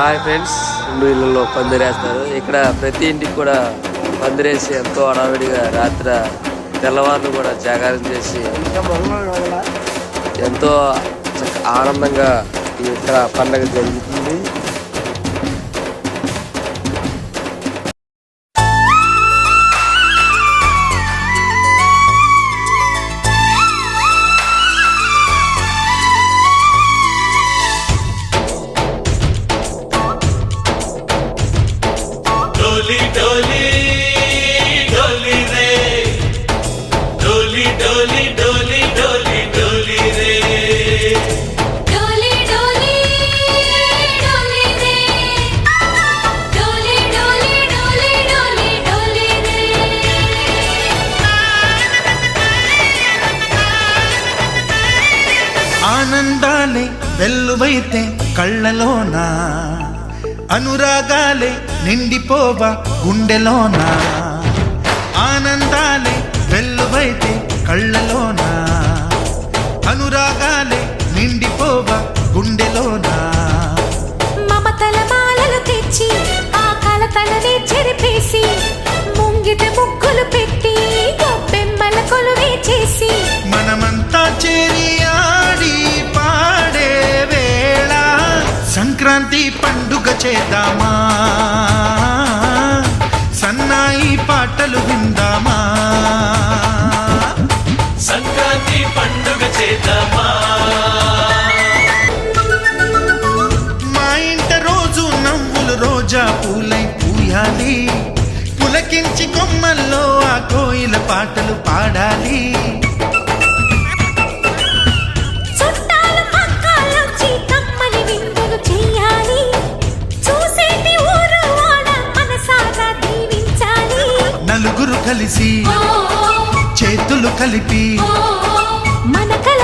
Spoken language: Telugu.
హాయ్ ఫ్రెండ్స్, 2 ఇళ్ళల్లో పందిరేస్తారు. ఇక్కడ ప్రతి ఇంటికి కూడా పందిరేసి ఎంతో హడావిడిగా రాత్రి తెల్లవారులు కూడా జాగారం చేసి ఎంతో ఆనందంగా ఇక్కడ పండగ జరుగుతుంది. डोली डोली डोली रे डोली डोली डोली डोली डोली रे डोली डोली डोली रे डोली डोली डोली डोली डोली रे ఆనందాలే వెల్లువైతే కళ్ళలోనా, అనురాగాలే నిండిపోవా గుండెలోనా. ఆనందాలే వెల్లువైతే కళ్ళలోనా, అనురాగాలే నిండిపోవా గుండెలోనా. మమతల మాలలు తెచ్చి ఆ కలతలనే చెరిపేసి ముంగిట ముగ్గులు పెట్టి గొప్పెమ్మల కొలువే చేసి మనమంతా చేరి ఆడి పాడే వేళ సంక్రాంతి పండుగ చేద్దామా, సన్నాయి పాటలు విందామా. సంక్రాంతి పండుగ చేద్దామా. మా ఇంట రోజు నవ్వులు రోజా పూలై పూయాలి, పులకించి కొమ్మల్లో ఆ కోయిల పాటలు పాడాలి. చుట్టాలు పక్కాలొచ్చి కమ్మని విందులు చెయ్యాలి, చూసేటి ఊరు వాడ మనసారా దీవించాలి. నలుగురు కలిసి చేతులు కలిపి మన కల